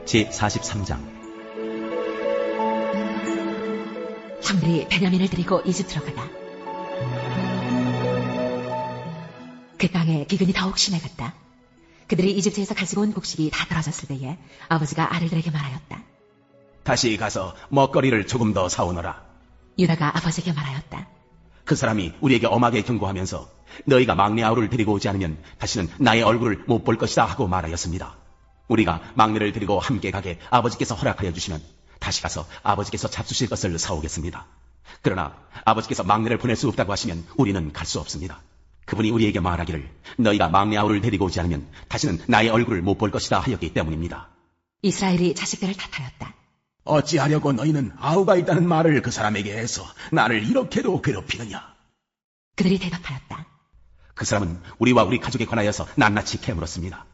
제43장. 형들이 베냐민을 데리고 이집트로 가다. 그 땅에 기근이 더욱 심해갔다. 그들이 이집트에서 가지고 온 곡식이 다 떨어졌을 때에 아버지가 아들들에게 말하였다. 다시 가서 먹거리를 조금 더 사오너라. 유다가 아버지에게 말하였다. 그 사람이 우리에게 엄하게 경고하면서 너희가 막내 아우를 데리고 오지 않으면 다시는 나의 얼굴을 못 볼 것이다 하고 말하였습니다. 우리가 막내를 데리고 함께 가게 아버지께서 허락하여 주시면 다시 가서 아버지께서 잡수실 것을 사오겠습니다. 그러나 아버지께서 막내를 보낼 수 없다고 하시면 우리는 갈 수 없습니다. 그분이 우리에게 말하기를 너희가 막내 아우를 데리고 오지 않으면 다시는 나의 얼굴을 못 볼 것이다 하였기 때문입니다. 이스라엘이 자식들을 탓하였다. 어찌하려고 너희는 아우가 있다는 말을 그 사람에게 해서 나를 이렇게도 괴롭히느냐? 그들이 대답하였다. 그 사람은 우리와 우리 가족에 관하여서 낱낱이 캐물었습니다.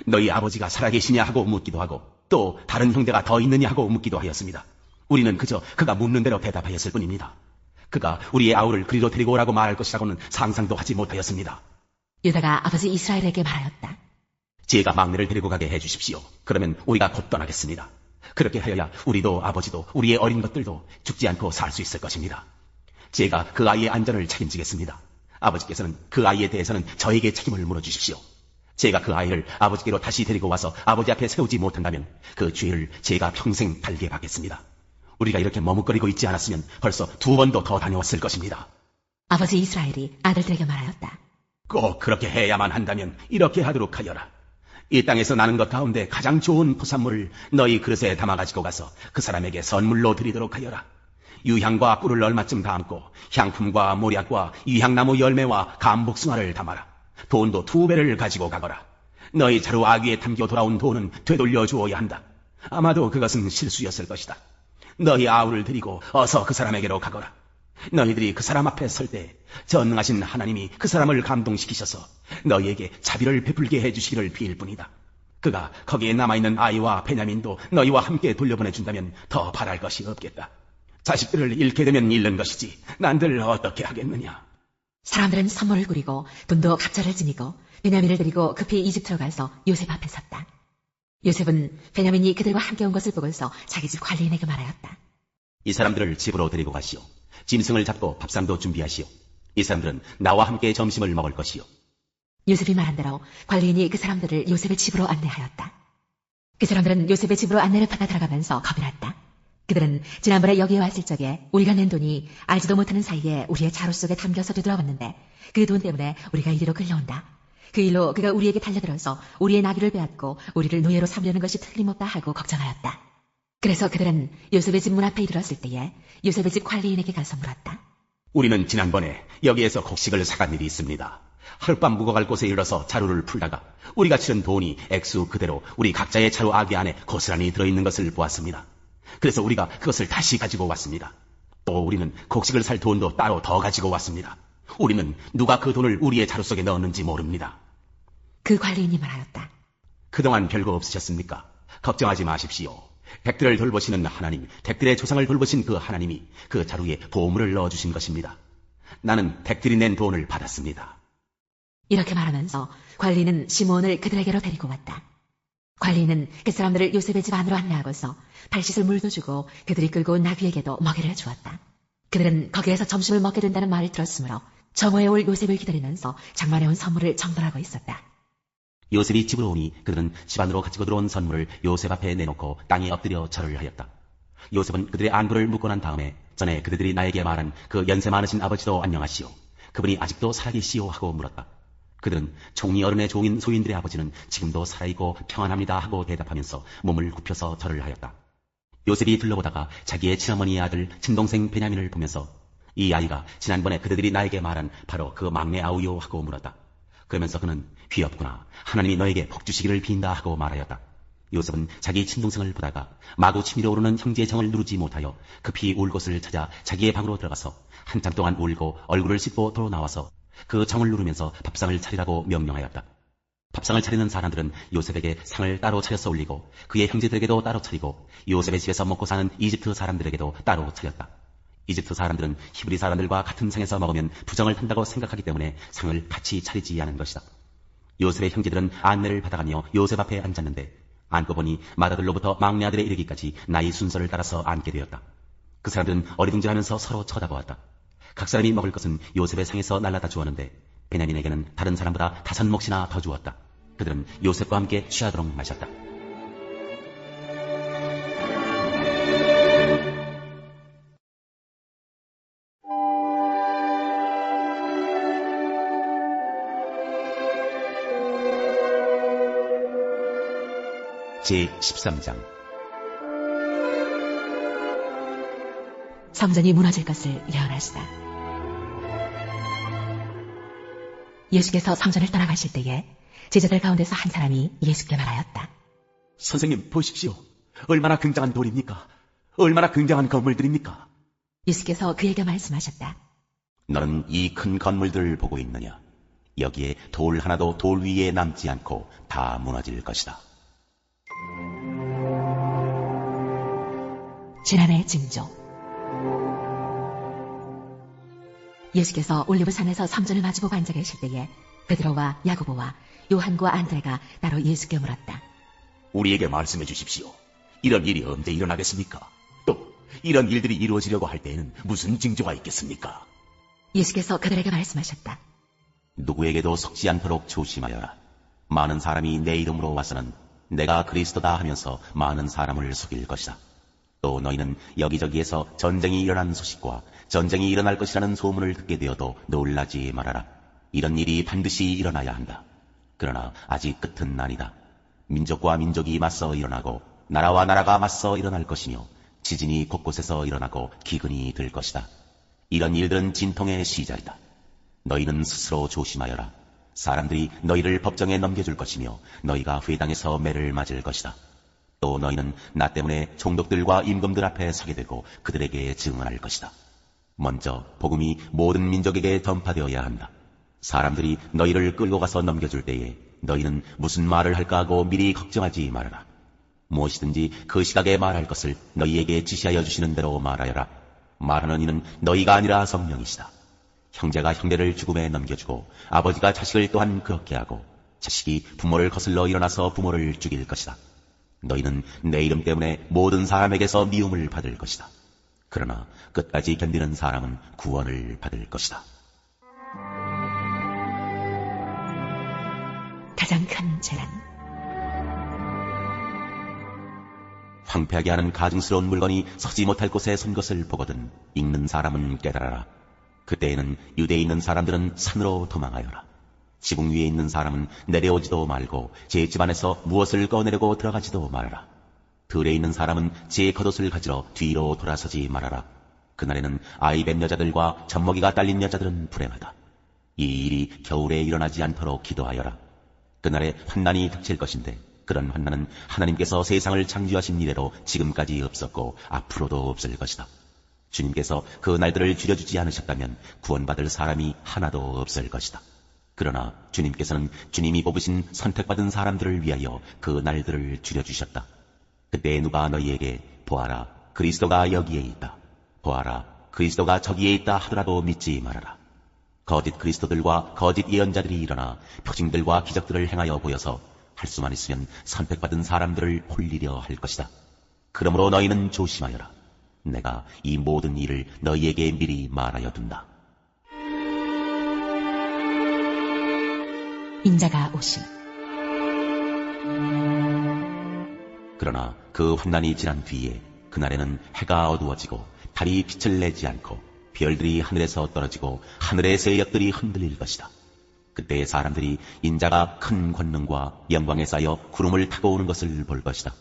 너희 아버지가 살아계시냐 하고 묻기도 하고 또 다른 형제가 더 있느냐 하고 묻기도 하였습니다. 우리는 그저 그가 묻는 대로 대답하였을 뿐입니다. 그가 우리의 아우를 그리로 데리고 오라고 말할 것이라고는 상상도 하지 못하였습니다. 유다가 아버지 이스라엘에게 말하였다. 제가 막내를 데리고 가게 해주십시오. 그러면 우리가 곧 떠나겠습니다. 그렇게 하여야 우리도 아버지도 우리의 어린 것들도 죽지 않고 살 수 있을 것입니다. 제가 그 아이의 안전을 책임지겠습니다. 아버지께서는 그 아이에 대해서는 저에게 책임을 물어주십시오. 제가 그 아이를 아버지께로 다시 데리고 와서 아버지 앞에 세우지 못한다면 그 죄를 제가 평생 달게 받겠습니다. 우리가 이렇게 머뭇거리고 있지 않았으면 벌써 2번도 더 다녀왔을 것입니다. 아버지 이스라엘이 아들들에게 말하였다. 꼭 그렇게 해야만 한다면 이렇게 하도록 하여라. 이 땅에서 나는 것 가운데 가장 좋은 포산물을 너희 그릇에 담아 가지고 가서 그 사람에게 선물로 드리도록 하여라. 유향과 꿀을 얼마쯤 담고 향품과 모략과 유향나무 열매와 감복숭아를 담아라. 돈도 2배를 가지고 가거라. 너희 자루 아귀에 담겨 돌아온 돈은 되돌려 주어야 한다. 아마도 그것은 실수였을 것이다. 너희 아우를 데리고 어서 그 사람에게로 가거라. 너희들이 그 사람 앞에 설 때 전능하신 하나님이 그 사람을 감동시키셔서 너희에게 자비를 베풀게 해주시기를 빌 뿐이다. 그가 거기에 남아있는 아이와 베냐민도 너희와 함께 돌려보내준다면 더 바랄 것이 없겠다. 자식들을 잃게 되면 잃는 것이지 난들 어떻게 하겠느냐. 사람들은 선물을 꾸리고 돈도 갑자를 지니고 베냐민을 데리고 급히 이집트로 가서 요셉 앞에 섰다. 요셉은 베냐민이 그들과 함께 온 것을 보고서 자기 집 관리인에게 말하였다. 이 사람들을 집으로 데리고 가시오. 짐승을 잡고 밥상도 준비하시오. 이 사람들은 나와 함께 점심을 먹을 것이오. 요셉이 말한 대로 관리인이 그 사람들을 요셉의 집으로 안내하였다. 그 사람들은 요셉의 집으로 안내를 받아 들어가면서 겁이 났다. 그들은 지난번에 여기에 왔을 적에 우리가 낸 돈이 알지도 못하는 사이에 우리의 자루 속에 담겨서 되돌아왔는데 그 돈 때문에 우리가 이리로 끌려온다. 그 일로 그가 우리에게 달려들어서 우리의 나귀를 빼앗고 우리를 노예로 삼려는 것이 틀림없다 하고 걱정하였다. 그래서 그들은 요셉의 집 문 앞에 이르렀을 때에 요셉의 집 관리인에게 가서 물었다. 우리는 지난번에 여기에서 곡식을 사간 일이 있습니다. 하룻밤 묵어갈 곳에 이르러서 자루를 풀다가 우리가 치른 돈이 액수 그대로 우리 각자의 자루 아귀 안에 고스란히 들어있는 것을 보았습니다. 그래서 우리가 그것을 다시 가지고 왔습니다. 또 우리는 곡식을 살 돈도 따로 더 가지고 왔습니다. 우리는 누가 그 돈을 우리의 자루 속에 넣었는지 모릅니다. 그 관리인이 말하였다. 그동안 별거 없으셨습니까? 걱정하지 마십시오. 댁들을 돌보시는 하나님, 댁들의 조상을 돌보신 그 하나님이 그 자루에 보물을 넣어주신 것입니다. 나는 댁들이 낸 돈을 받았습니다. 이렇게 말하면서 관리는 시몬을 그들에게로 데리고 왔다. 관리는 그 사람들을 요셉의 집 안으로 안내하고서 발 씻을 물도 주고 그들이 끌고 온 나귀에게도 먹이를 주었다. 그들은 거기에서 점심을 먹게 된다는 말을 들었으므로 정오에 올 요셉을 기다리면서 장만해 온 선물을 정돈하고 있었다. 요셉이 집으로 오니 그들은 집 안으로 가지고 들어온 선물을 요셉 앞에 내놓고 땅에 엎드려 절을 하였다. 요셉은 그들의 안부를 묻고 난 다음에 전에 그들이 나에게 말한 그 연세 많으신 아버지도 안녕하시오. 그분이 아직도 살아계시오 하고 물었다. 그들은 총리 어른의 종인 소인들의 아버지는 지금도 살아있고 평안합니다 하고 대답하면서 몸을 굽혀서 절을 하였다. 요셉이 둘러보다가 자기의 친어머니의 아들 친동생 베냐민을 보면서 이 아이가 지난번에 그들이 나에게 말한 바로 그 막내 아우요 하고 물었다. 그러면서 그는 귀엽구나. 하나님이 너에게 복 주시기를 빈다 하고 말하였다. 요셉은 자기 친동생을 보다가 마구 치밀어 오르는 형제의 정을 누르지 못하여 급히 울 곳을 찾아 자기의 방으로 들어가서 한참 동안 울고 얼굴을 씻고 돌아 나와서 그 정을 누르면서 밥상을 차리라고 명령하였다. 밥상을 차리는 사람들은 요셉에게 상을 따로 차려서 올리고 그의 형제들에게도 따로 차리고 요셉의 집에서 먹고 사는 이집트 사람들에게도 따로 차렸다. 이집트 사람들은 히브리 사람들과 같은 상에서 먹으면 부정을 한다고 생각하기 때문에 상을 같이 차리지 않은 것이다. 요셉의 형제들은 안내를 받아가며 요셉 앞에 앉았는데 앉고 보니 맏아들로부터 막내 아들에 이르기까지 나이 순서를 따라서 앉게 되었다. 그 사람들은 어리둥절하면서 서로 쳐다보았다. 각 사람이 먹을 것은 요셉의 상에서 날라다 주었는데 베냐민에게는 다른 사람보다 5몫이나 더 주었다. 그들은 요셉과 함께 취하도록 마셨다. 제13장 성전이 무너질 것을 예언하시다. 예수께서 성전을 떠나가실 때에 제자들 가운데서 한 사람이 예수께 말하였다. 선생님, 보십시오. 얼마나 굉장한 돌입니까? 얼마나 굉장한 건물들입니까? 예수께서 그에게 말씀하셨다. 너는 이 큰 건물들을 보고 있느냐? 여기에 돌 하나도 돌 위에 남지 않고 다 무너질 것이다. 지난해 징조. 예수께서 올리브산에서 성전을 마주보고 앉아 계실 때에 베드로와 야고보와 요한과 안드레가 따로 예수께 물었다. 우리에게 말씀해 주십시오. 이런 일이 언제 일어나겠습니까? 또 이런 일들이 이루어지려고 할 때에는 무슨 징조가 있겠습니까? 예수께서 그들에게 말씀하셨다. 누구에게도 속지 않도록 조심하여라. 많은 사람이 내 이름으로 와서는 내가 그리스도다 하면서 많은 사람을 속일 것이다. 또 너희는 여기저기에서 전쟁이 일어난 소식과 전쟁이 일어날 것이라는 소문을 듣게 되어도 놀라지 말아라. 이런 일이 반드시 일어나야 한다. 그러나 아직 끝은 아니다. 민족과 민족이 맞서 일어나고 나라와 나라가 맞서 일어날 것이며 지진이 곳곳에서 일어나고 기근이 들 것이다. 이런 일들은 진통의 시작이다. 너희는 스스로 조심하여라. 사람들이 너희를 법정에 넘겨줄 것이며 너희가 회당에서 매를 맞을 것이다. 또 너희는 나 때문에 총독들과 임금들 앞에 서게 되고 그들에게 증언할 것이다. 먼저 복음이 모든 민족에게 전파되어야 한다. 사람들이 너희를 끌고 가서 넘겨줄 때에 너희는 무슨 말을 할까 하고 미리 걱정하지 말아라. 무엇이든지 그 시각에 말할 것을 너희에게 지시하여 주시는 대로 말하여라. 말하는 이는 너희가 아니라 성령이시다. 형제가 형제를 죽음에 넘겨주고 아버지가 자식을 또한 그렇게 하고 자식이 부모를 거슬러 일어나서 부모를 죽일 것이다. 너희는 내 이름 때문에 모든 사람에게서 미움을 받을 것이다. 그러나 끝까지 견디는 사람은 구원을 받을 것이다. 가장 큰 재난. 황폐하게 하는 가증스러운 물건이 서지 못할 곳에 선 것을 보거든 읽는 사람은 깨달아라. 그때에는 유대에 있는 사람들은 산으로 도망하여라. 지붕 위에 있는 사람은 내려오지도 말고 제 집안에서 무엇을 꺼내려고 들어가지도 말아라. 들에 있는 사람은 제 겉옷을 가지러 뒤로 돌아서지 말아라. 그날에는 아이 뵌 여자들과 젖먹이가 딸린 여자들은 불행하다. 이 일이 겨울에 일어나지 않도록 기도하여라. 그날에 환난이 닥칠 것인데 그런 환난은 하나님께서 세상을 창조하신 이래로 지금까지 없었고 앞으로도 없을 것이다. 주님께서 그 날들을 줄여주지 않으셨다면 구원받을 사람이 하나도 없을 것이다. 그러나 주님께서는 주님이 뽑으신 선택받은 사람들을 위하여 그 날들을 줄여주셨다. 그때 누가 너희에게 보아라, 그리스도가 여기에 있다. 보아라, 그리스도가 저기에 있다 하더라도 믿지 말아라. 거짓 그리스도들과 거짓 예언자들이 일어나 표징들과 기적들을 행하여 보여서 할 수만 있으면 선택받은 사람들을 홀리려 할 것이다. 그러므로 너희는 조심하여라. 내가 이 모든 일을 너희에게 미리 말하여 둔다. 인자가 오심. 그러나 그 환난이 지난 뒤에 그날에는 해가 어두워지고 달이 빛을 내지 않고 별들이 하늘에서 떨어지고 하늘의 세력들이 흔들릴 것이다. 그때 사람들이 인자가 큰 권능과 영광에 쌓여 구름을 타고 오는 것을 볼 것이다.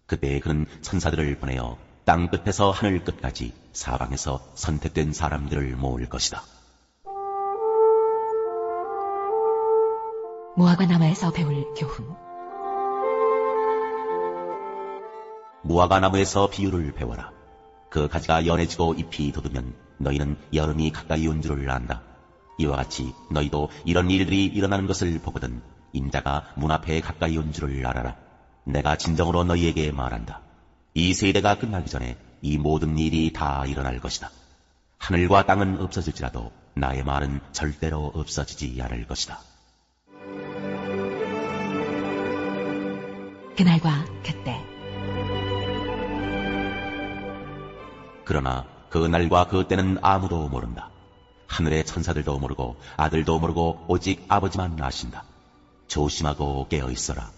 그때 그는 천사들을 보내어 땅 끝에서 하늘 끝까지 사방에서 선택된 사람들을 모을 것이다. 무화과 나무에서 배울 교훈. 무화과 나무에서 비유를 배워라. 그 가지가 연해지고 잎이 돋으면 너희는 여름이 가까이 온 줄을 안다. 이와 같이 너희도 이런 일들이 일어나는 것을 보거든 인자가 문 앞에 가까이 온 줄을 알아라. 내가 진정으로 너희에게 말한다. 이 세대가 끝나기 전에 이 모든 일이 다 일어날 것이다. 하늘과 땅은 없어질지라도 나의 말은 절대로 없어지지 않을 것이다. 그날과 그때. 그러나 그 날과 그 때는 아무도 모른다. 하늘의 천사들도 모르고 아들도 모르고 오직 아버지만 아신다. 조심하고 깨어있어라.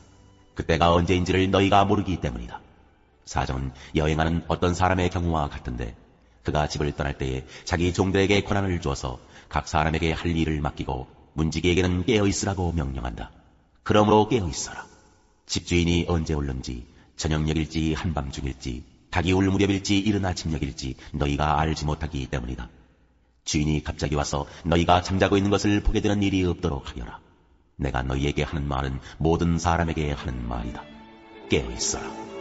그때가 언제인지를 너희가 모르기 때문이다. 사정은 여행하는 어떤 사람의 경우와 같은데 그가 집을 떠날 때에 자기 종들에게 권한을 주어서 각 사람에게 할 일을 맡기고 문지기에게는 깨어있으라고 명령한다. 그러므로 깨어있어라. 집주인이 언제 올는지 저녁녘일지 한밤중일지 닭이 울 무렵일지 이른 아침녘일지 너희가 알지 못하기 때문이다. 주인이 갑자기 와서 너희가 잠자고 있는 것을 보게 되는 일이 없도록 하여라. 내가 너희에게 하는 말은 모든 사람에게 하는 말이다. 깨어있어라.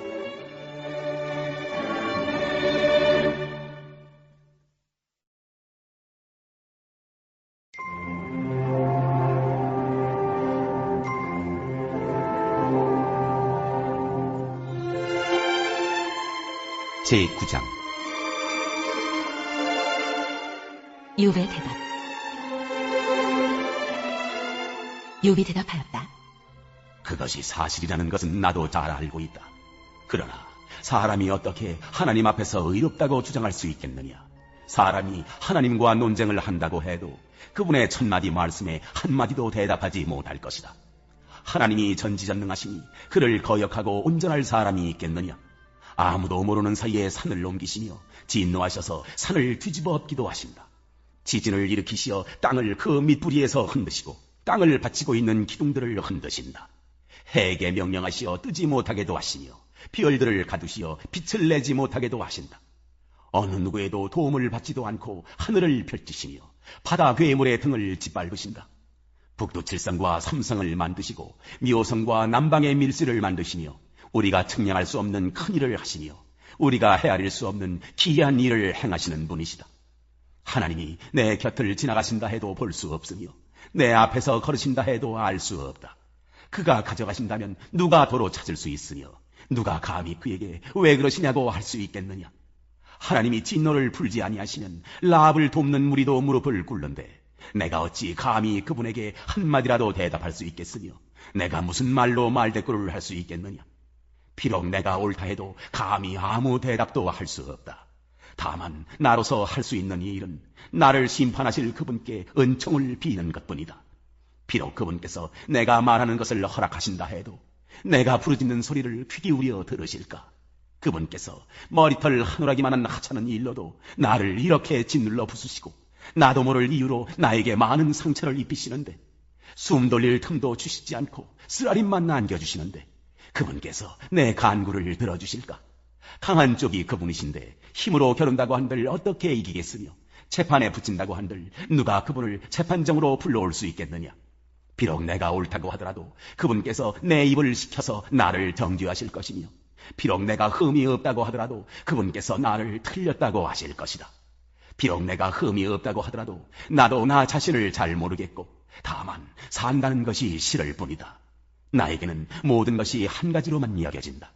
제9장 욥의 대답. 욥이 대답하였다. 그것이 사실이라는 것은 나도 잘 알고 있다. 그러나 사람이 어떻게 하나님 앞에서 의롭다고 주장할 수 있겠느냐? 사람이 하나님과 논쟁을 한다고 해도 그분의 천마디 말씀에 한마디도 대답하지 못할 것이다. 하나님이 전지전능하시니 그를 거역하고 온전할 사람이 있겠느냐? 아무도 모르는 사이에 산을 옮기시며 진노하셔서 산을 뒤집어 엎기도 하신다. 지진을 일으키시어 땅을 그 밑부리에서 흔드시고 땅을 받치고 있는 기둥들을 흔드신다. 해에게 명령하시어 뜨지 못하게도 하시며 별들을 가두시어 빛을 내지 못하게도 하신다. 어느 누구에도 도움을 받지도 않고 하늘을 펼치시며 바다 괴물의 등을 짓밟으신다. 북두칠성과 삼성을 만드시고 묘성과 남방의 밀수를 만드시며 우리가 측량할 수 없는 큰 일을 하시며 우리가 헤아릴 수 없는 기이한 일을 행하시는 분이시다. 하나님이 내 곁을 지나가신다 해도 볼 수 없으며 내 앞에서 걸으신다 해도 알 수 없다. 그가 가져가신다면 누가 도로 찾을 수 있으며 누가 감히 그에게 왜 그러시냐고 할 수 있겠느냐? 하나님이 진노를 풀지 아니하시면 라합을 돕는 무리도 무릎을 꿇는데 내가 어찌 감히 그분에게 한마디라도 대답할 수 있겠으며 내가 무슨 말로 말대꾸를 할 수 있겠느냐? 비록 내가 옳다 해도 감히 아무 대답도 할 수 없다. 다만 나로서 할 수 있는 이 일은 나를 심판하실 그분께 은총을 비는 것뿐이다. 비록 그분께서 내가 말하는 것을 허락하신다 해도 내가 부르짖는 소리를 귀 기울여 들으실까? 그분께서 머리털 하누라기만한 하찮은 일로도 나를 이렇게 짓눌러 부수시고 나도 모를 이유로 나에게 많은 상처를 입히시는데 숨 돌릴 틈도 주시지 않고 쓰라림만 안겨주시는데 그분께서 내 간구를 들어주실까? 강한 쪽이 그분이신데 힘으로 겨룬다고 한들 어떻게 이기겠으며 재판에 붙인다고 한들 누가 그분을 재판정으로 불러올 수 있겠느냐? 비록 내가 옳다고 하더라도 그분께서 내 입을 시켜서 나를 정죄하실 것이며 비록 내가 흠이 없다고 하더라도 그분께서 나를 틀렸다고 하실 것이다. 비록 내가 흠이 없다고 하더라도 나도 나 자신을 잘 모르겠고 다만 산다는 것이 싫을 뿐이다. 나에게는 모든 것이 한 가지로만 여겨진다.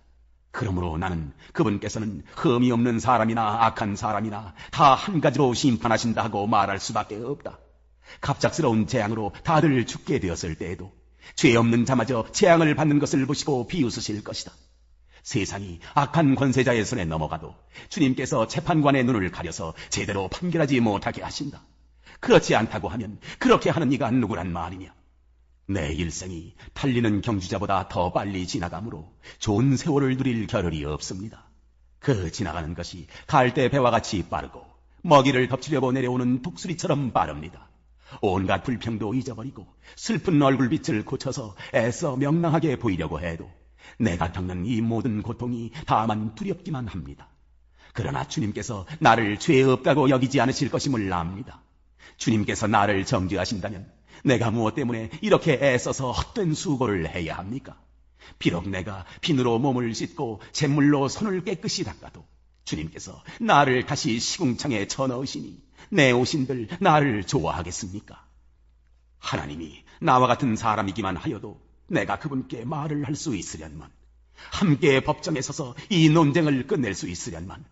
그러므로 나는 그분께서는 흠이 없는 사람이나 악한 사람이나 다 한 가지로 심판하신다 하고 말할 수밖에 없다. 갑작스러운 재앙으로 다들 죽게 되었을 때에도 죄 없는 자마저 재앙을 받는 것을 보시고 비웃으실 것이다. 세상이 악한 권세자의 손에 넘어가도 주님께서 재판관의 눈을 가려서 제대로 판결하지 못하게 하신다. 그렇지 않다고 하면 그렇게 하는 이가 누구란 말이냐? 내 일생이 달리는 경주자보다 더 빨리 지나가므로 좋은 세월을 누릴 겨를이 없습니다. 그 지나가는 것이 갈대 배와 같이 빠르고 먹이를 덮치려고 내려오는 독수리처럼 빠릅니다. 온갖 불평도 잊어버리고 슬픈 얼굴빛을 고쳐서 애써 명랑하게 보이려고 해도 내가 겪는 이 모든 고통이 다만 두렵기만 합니다. 그러나 주님께서 나를 죄 없다고 여기지 않으실 것임을 압니다. 주님께서 나를 정죄하신다면 내가 무엇 때문에 이렇게 애써서 헛된 수고를 해야 합니까? 비록 내가 비누로 몸을 씻고 잿물로 손을 깨끗이 닦아도 주님께서 나를 다시 시궁창에 쳐넣으시니 내 오신들 나를 좋아하겠습니까? 하나님이 나와 같은 사람이기만 하여도 내가 그분께 말을 할 수 있으련만, 함께 법정에 서서 이 논쟁을 끝낼 수 있으련만,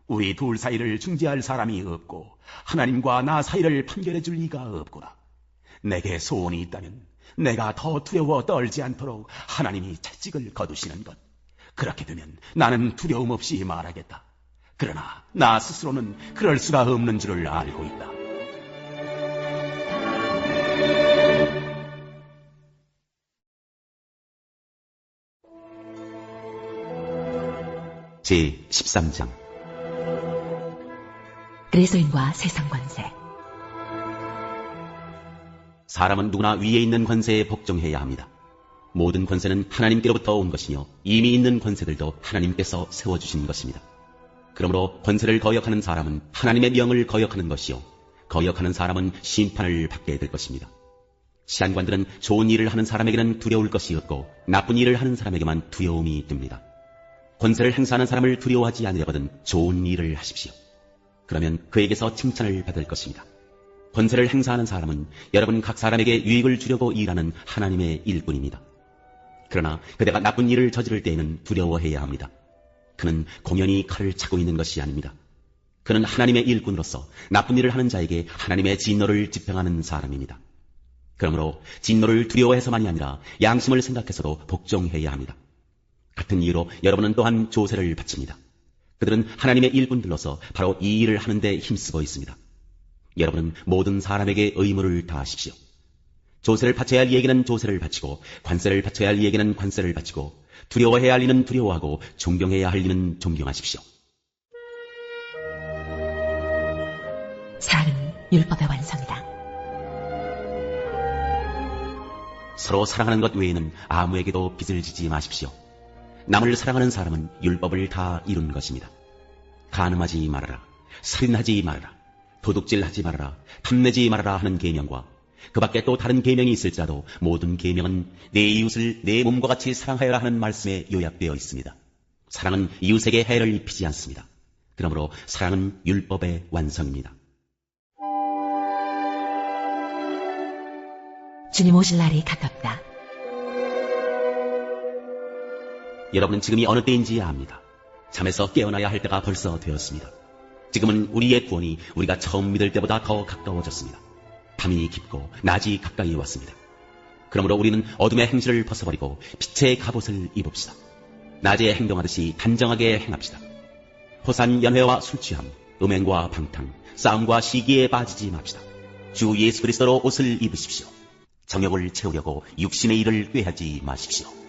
우리 둘 사이를 중재할 사람이 없고 하나님과 나 사이를 판결해 줄 리가 없구나. 내게 소원이 있다면 내가 더 두려워 떨지 않도록 하나님이 채찍을 거두시는 것. 그렇게 되면 나는 두려움 없이 말하겠다. 그러나 나 스스로는 그럴 수가 없는 줄을 알고 있다. 제13장 그리스도인과 세상 권세. 사람은 누구나 위에 있는 권세에 복종해야 합니다. 모든 권세는 하나님께로부터 온 것이며 이미 있는 권세들도 하나님께서 세워주신 것입니다. 그러므로 권세를 거역하는 사람은 하나님의 명을 거역하는 것이요 거역하는 사람은 심판을 받게 될 것입니다. 시한관들은 좋은 일을 하는 사람에게는 두려울 것이 없고 나쁜 일을 하는 사람에게만 두려움이 듭니다. 권세를 행사하는 사람을 두려워하지 않으려거든 좋은 일을 하십시오. 그러면 그에게서 칭찬을 받을 것입니다. 권세를 행사하는 사람은 여러분 각 사람에게 유익을 주려고 일하는 하나님의 일꾼입니다. 그러나 그대가 나쁜 일을 저지를 때에는 두려워해야 합니다. 그는 공연히 칼을 차고 있는 것이 아닙니다. 그는 하나님의 일꾼으로서 나쁜 일을 하는 자에게 하나님의 진노를 집행하는 사람입니다. 그러므로 진노를 두려워해서만이 아니라 양심을 생각해서도 복종해야 합니다. 같은 이유로 여러분은 또한 조세를 바칩니다. 그들은 하나님의 일꾼들로서 바로 이 일을 하는 데 힘쓰고 있습니다. 여러분은 모든 사람에게 의무를 다하십시오. 조세를 바쳐야 할 이에게는 조세를 바치고 관세를 바쳐야 할 이에게는 관세를 바치고 두려워해야 할 이는 두려워하고 존경해야 할 이는 존경하십시오. 사랑은 율법의 완성이다. 서로 사랑하는 것 외에는 아무에게도 빚을 지지 마십시오. 남을 사랑하는 사람은 율법을 다 이룬 것입니다. 간음하지 말아라, 살인하지 말아라, 도둑질하지 말아라, 탐내지 말아라 하는 계명과 그 밖에 또 다른 계명이 있을지라도 모든 계명은 내 이웃을 내 몸과 같이 사랑하여라 하는 말씀에 요약되어 있습니다. 사랑은 이웃에게 해를 입히지 않습니다. 그러므로 사랑은 율법의 완성입니다. 주님 오실 날이 가깝다. 여러분은 지금이 어느 때인지 압니다. 잠에서 깨어나야 할 때가 벌써 되었습니다. 지금은 우리의 구원이 우리가 처음 믿을 때보다 더 가까워졌습니다. 밤이 깊고 낮이 가까이 왔습니다. 그러므로 우리는 어둠의 행실을 벗어버리고 빛의 갑옷을 입읍시다. 낮에 행동하듯이 단정하게 행합시다. 호산, 연회와 술취함, 음행과 방탕, 싸움과 시기에 빠지지 맙시다. 주 예수 그리스도로 옷을 입으십시오. 정욕을 채우려고 육신의 일을 꾀하지 마십시오.